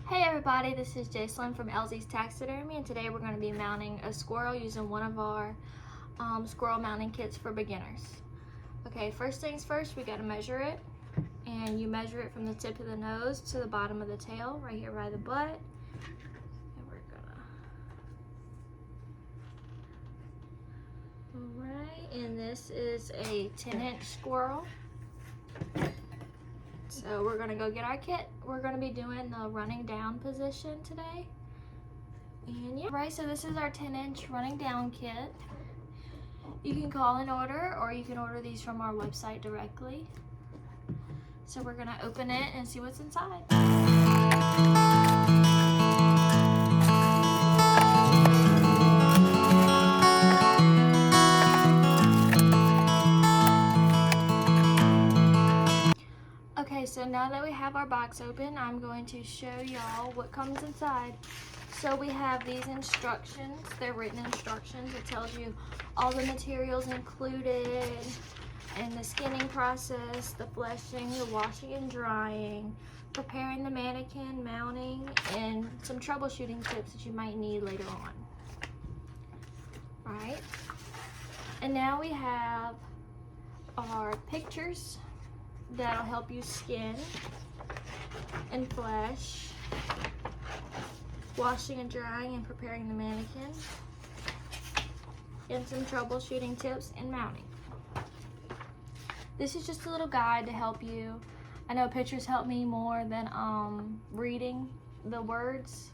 Hey everybody, this is Jacelyn from Ellzey's Taxidermy, and today we're going to be mounting a squirrel using one of our squirrel mounting kits for beginners. Okay, first things first, we got to measure it, and you measure it from the tip of the nose to the bottom of the tail, right here by the butt. And we're gonna, alright, and this is a 10-inch squirrel. So we're gonna go get our kit. We're gonna be doing the running down position today. And yeah, right, so this is our 10-inch running down kit. You can call an order or you can order these from our website directly. So we're gonna open it and see what's inside. Okay, so now that we have our box open, I'm going to show y'all what comes inside. So we have these instructions. They're written instructions. It tells you all the materials included and the skinning process, the fleshing, the washing and drying, preparing the mannequin, mounting, and some troubleshooting tips that you might need later on. All right. And now we have our pictures that'll help you skin and flesh, washing and drying and preparing the mannequin, and some troubleshooting tips and mounting. This is just a little guide to help you. I know pictures help me more than reading the words.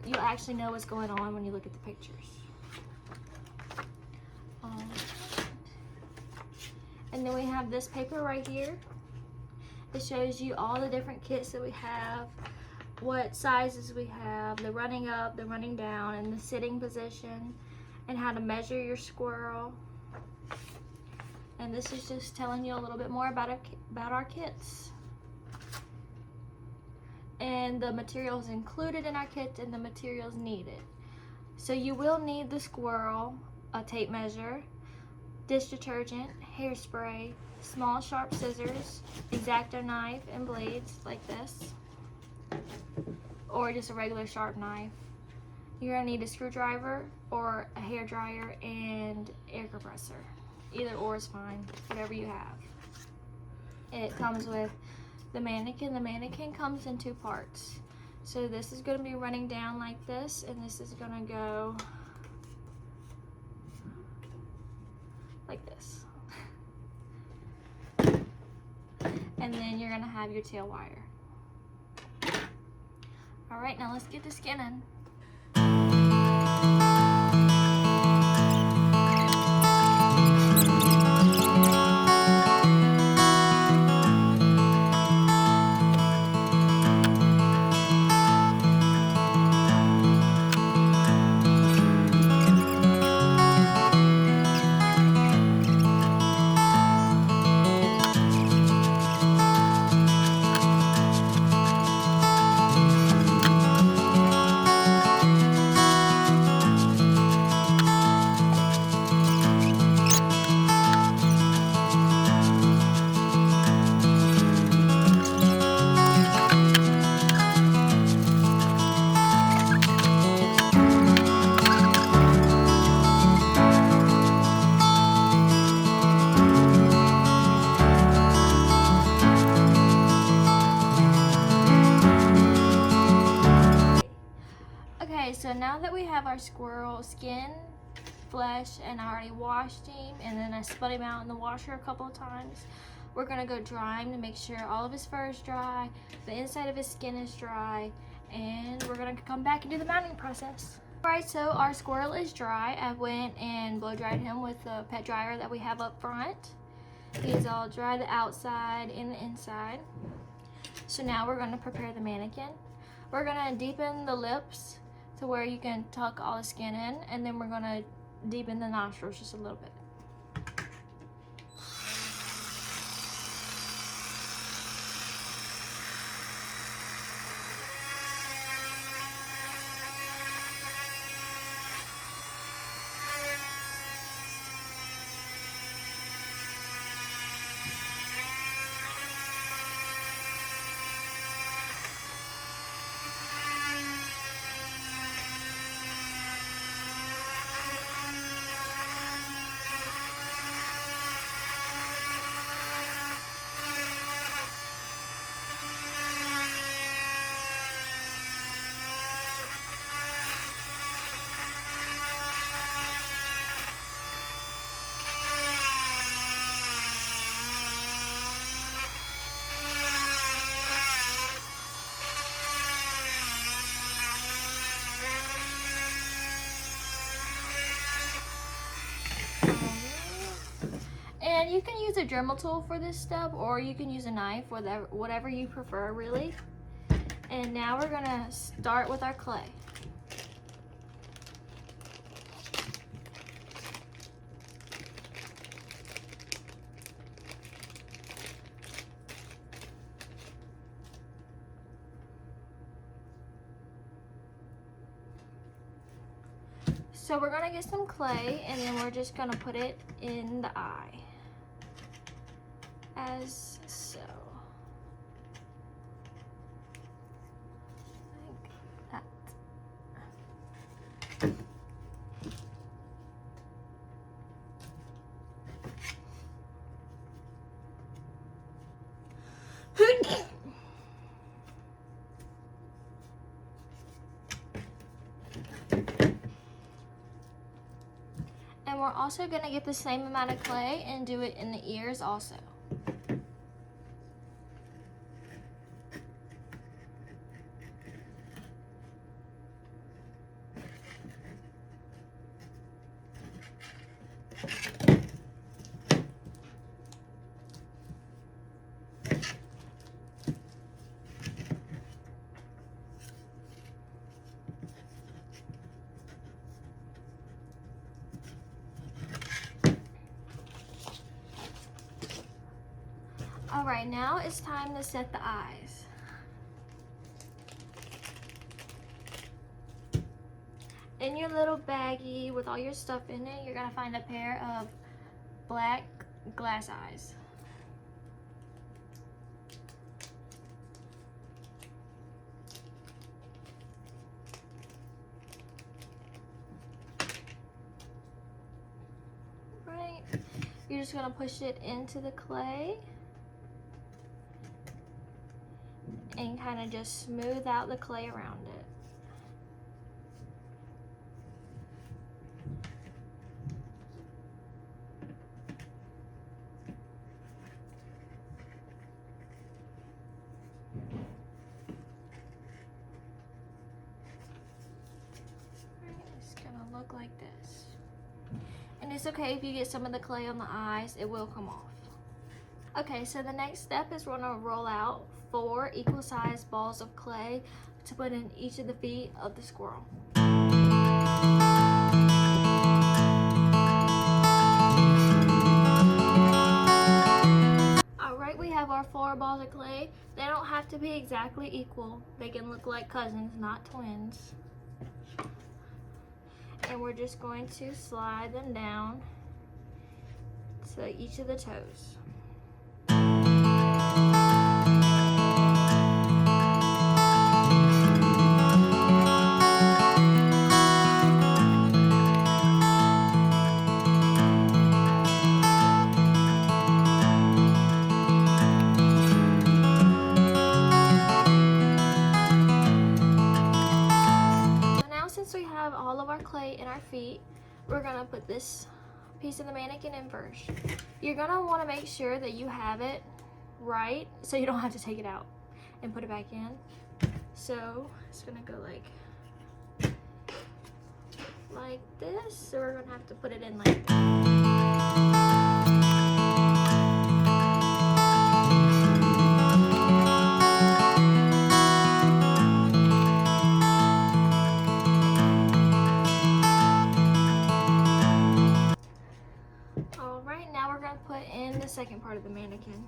You'll actually know what's going on when you look at the pictures. And then we have this paper right here. It shows you all the different kits that we have, what sizes we have, the running up, the running down, and the sitting position, and how to measure your squirrel. And this is just telling you a little bit more about our kits. And the materials included in our kits and the materials needed. So you will need the squirrel, a tape measure, dish detergent, hairspray, small sharp scissors, X-Acto knife and blades like this, or just a regular sharp knife. You're gonna need a screwdriver or a hair dryer and air compressor. Either or is fine, whatever you have. It comes with the mannequin. The mannequin comes in two parts. So this is gonna be running down like this, and this is gonna go like this. And then you're gonna have your tail wire. All right, now let's get to skinning. Okay, so now that we have our squirrel skin, flesh, and I already washed him, and then I spun him out in the washer a couple of times, we're gonna go dry him to make sure all of his fur is dry, the inside of his skin is dry, and we're gonna come back and do the mounting process. Alright, so our squirrel is dry. I went and blow dried him with the pet dryer that we have up front. He's all dry, the outside and the inside. So now we're gonna prepare the mannequin. We're gonna deepen the lips to where you can tuck all the skin in, and then we're gonna deepen the nostrils just a little bit. And you can use a Dremel tool for this step, or you can use a knife, whatever you prefer, really. And now we're gonna start with our clay. So we're gonna get some clay, and then we're just gonna put it in the eye, as so. Like that. And we're also gonna get the same amount of clay and do it in the ears also. All right, now it's time to set the eyes. In your little baggie with all your stuff in it, you're gonna find a pair of black glass eyes. Right, you're just gonna push it into the clay and kind of just smooth out the clay around it. It's gonna look like this. And it's okay if you get some of the clay on the eyes, it will come off. Okay, so the next step is we're gonna roll out 4 equal-sized balls of clay to put in each of the feet of the squirrel. Alright, we have our 4 balls of clay. They don't have to be exactly equal. They can look like cousins, not twins. And we're just going to slide them down to each of the toes. Since we have all of our clay in our feet, we're gonna put this piece of the mannequin in first. You're gonna wanna make sure that you have it right so you don't have to take it out and put it back in. So it's gonna go like this. So we're gonna have to put it in like put in the second part of the mannequin.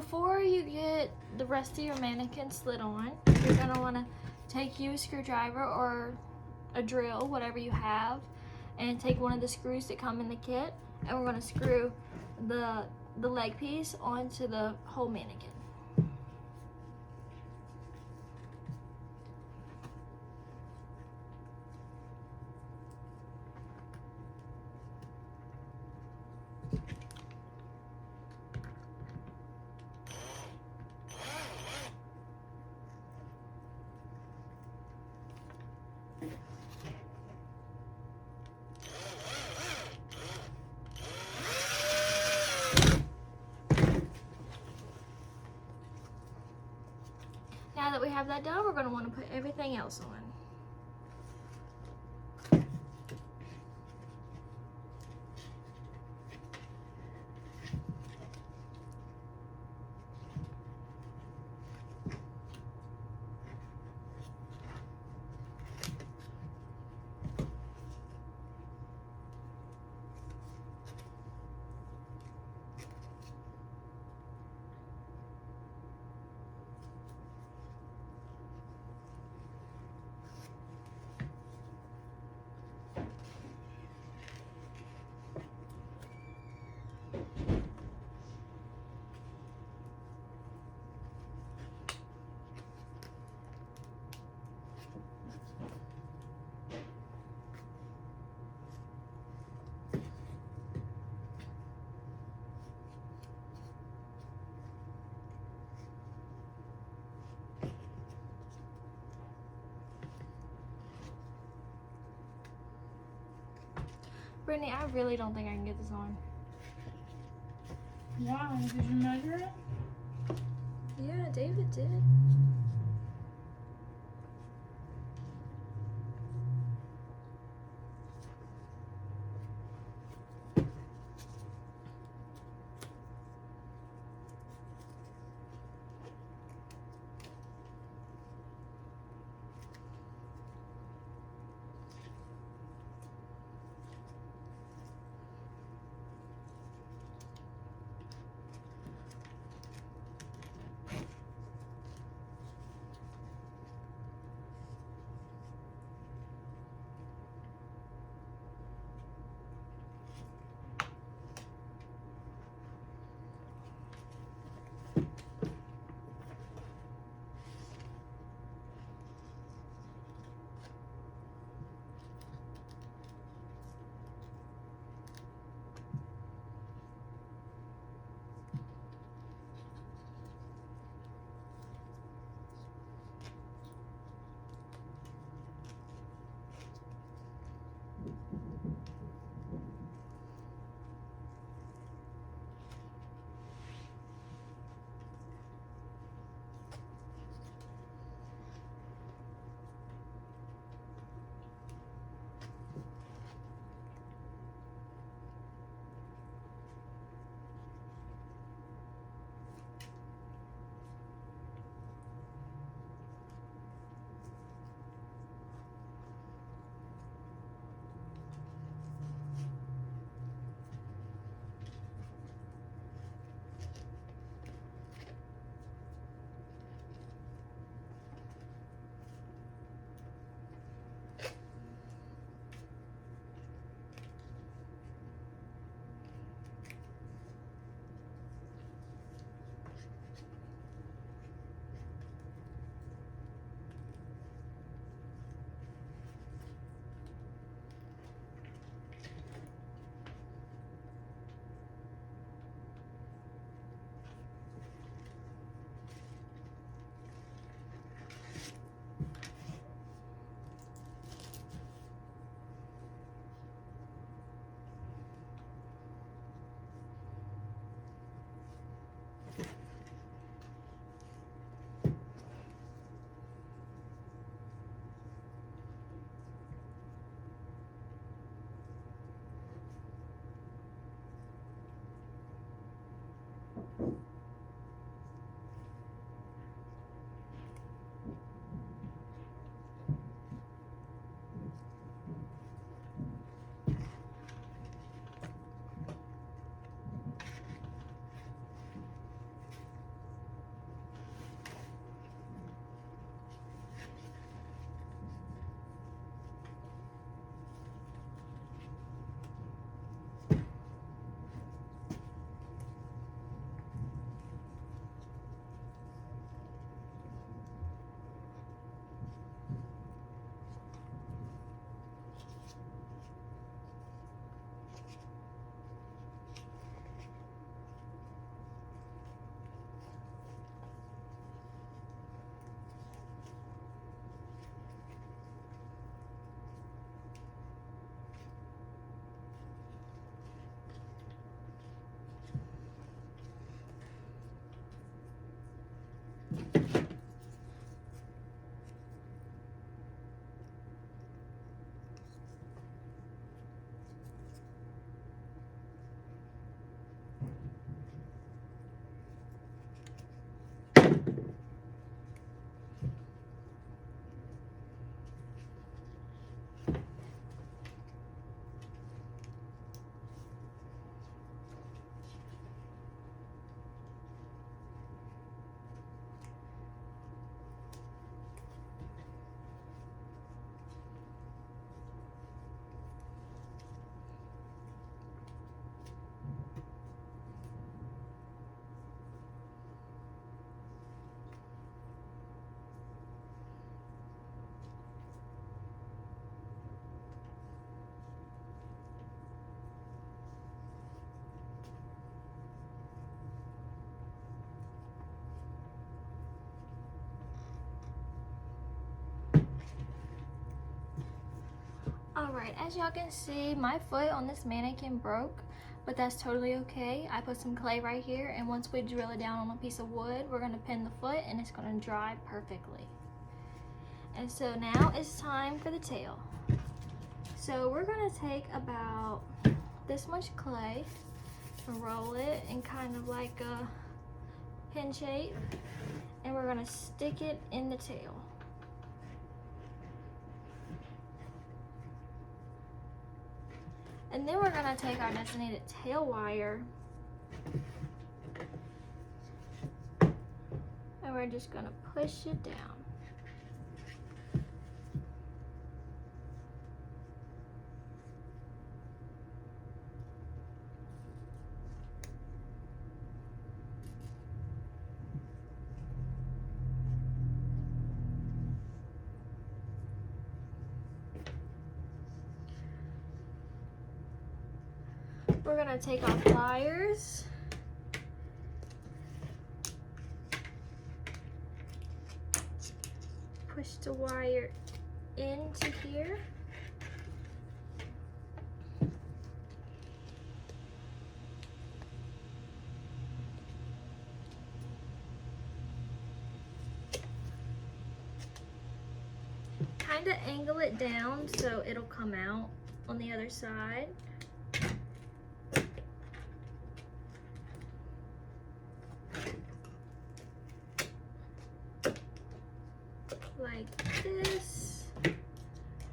before you get the rest of your mannequin slid on, you're gonna wanna take you a screwdriver or a drill, whatever you have, and take one of the screws that come in the kit, and we're gonna screw the leg piece onto the whole mannequin. Now that we have that done, we're going to want to put everything else on. Brittany, I really don't think I can get this on. Why? Did you measure it? Yeah, David did. Alright, as y'all can see, my foot on this mannequin broke, but that's totally okay. I put some clay right here, and once we drill it down on a piece of wood, we're gonna pin the foot and it's gonna dry perfectly. And so now it's time for the tail. So we're gonna take about this much clay and roll it in kind of like a pin shape, and we're gonna stick it in the tail. And then we're gonna take our designated tail wire and we're just gonna push it down. We're gonna take our pliers push the wire into here. Kind of angle it down so it'll come out on the other side. Like this.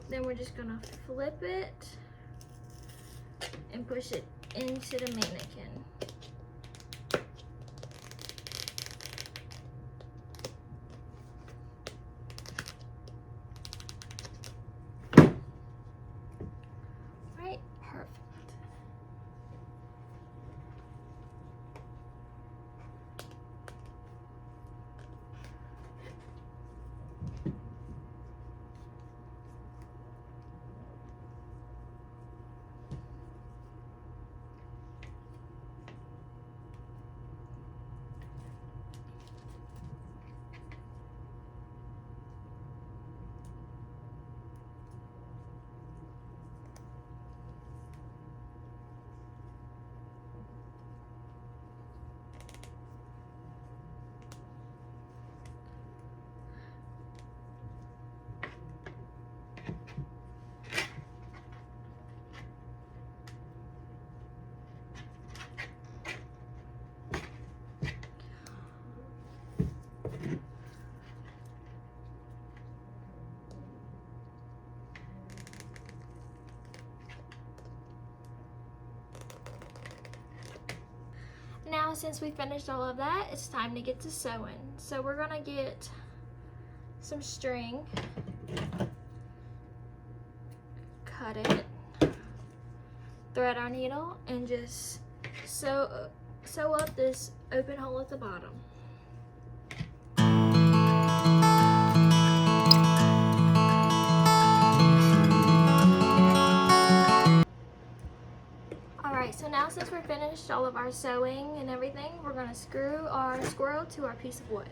Then we're just gonna flip it and push it into the mannequin. Right, perfect. Now, since we finished all of that, it's time to get to sewing. So we're gonna get some string, cut it, thread our needle, and just sew up this open hole at the bottom. Alright, so now since we're finished all of our sewing and everything, we're going to screw our squirrel to our piece of wood.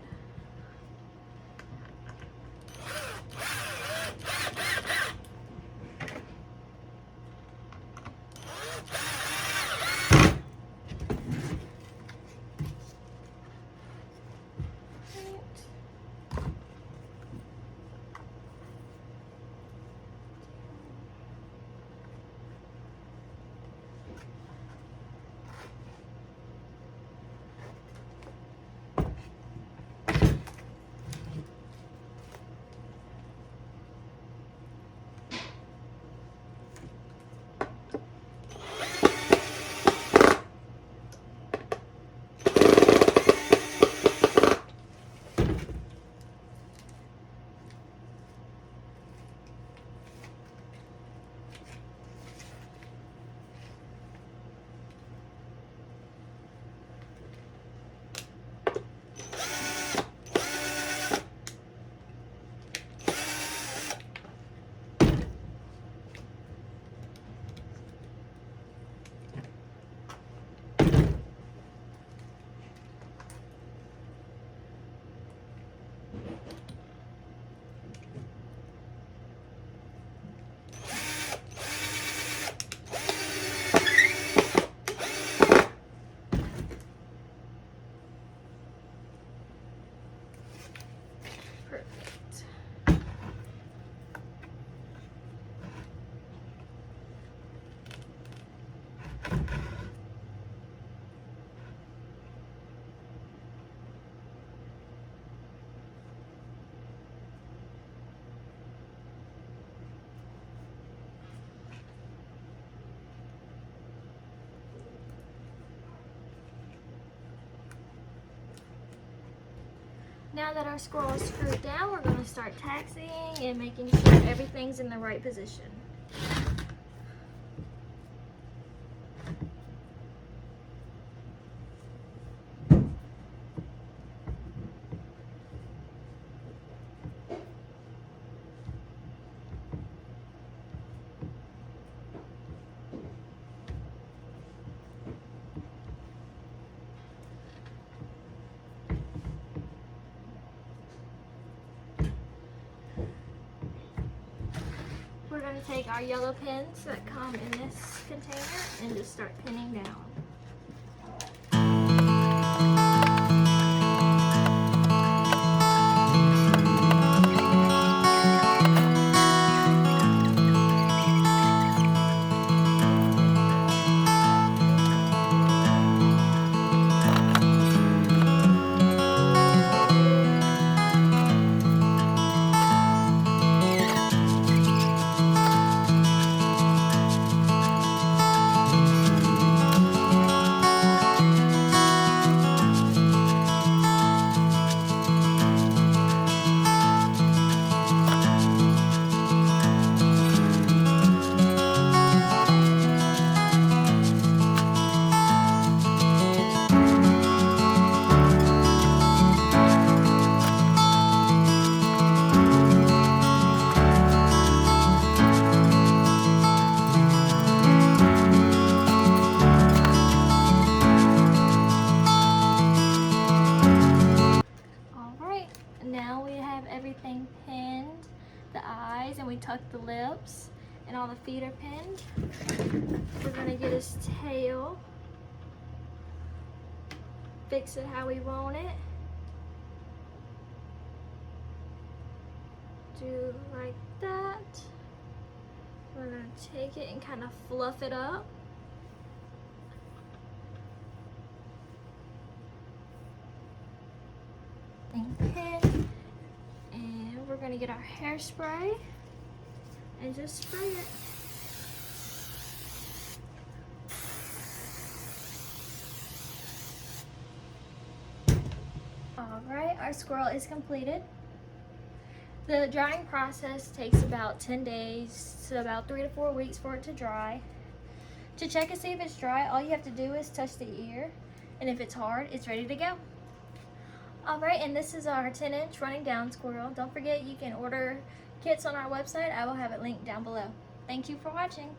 Now that our squirrel is screwed down, we're going to start taxiing and making sure everything's in the right position. We're going to take our yellow pins that come in this container and just start pinning down. Now we have everything pinned, the eyes, and we tuck the lips, and all the feet are pinned. We're gonna get his tail, fix it how we want it. Do like that. We're gonna take it and kind of fluff it up. And pin, and we're gonna get our hairspray and just spray it. Alright, our squirrel is completed. The drying process takes about 10 days to about 3 to 4 weeks for it to dry. To check and see if it's dry, all you have to do is touch the ear, and if it's hard, it's ready to go. Alright, and this is our 10-inch running down squirrel. Don't forget you can order kits on our website. I will have it linked down below. Thank you for watching.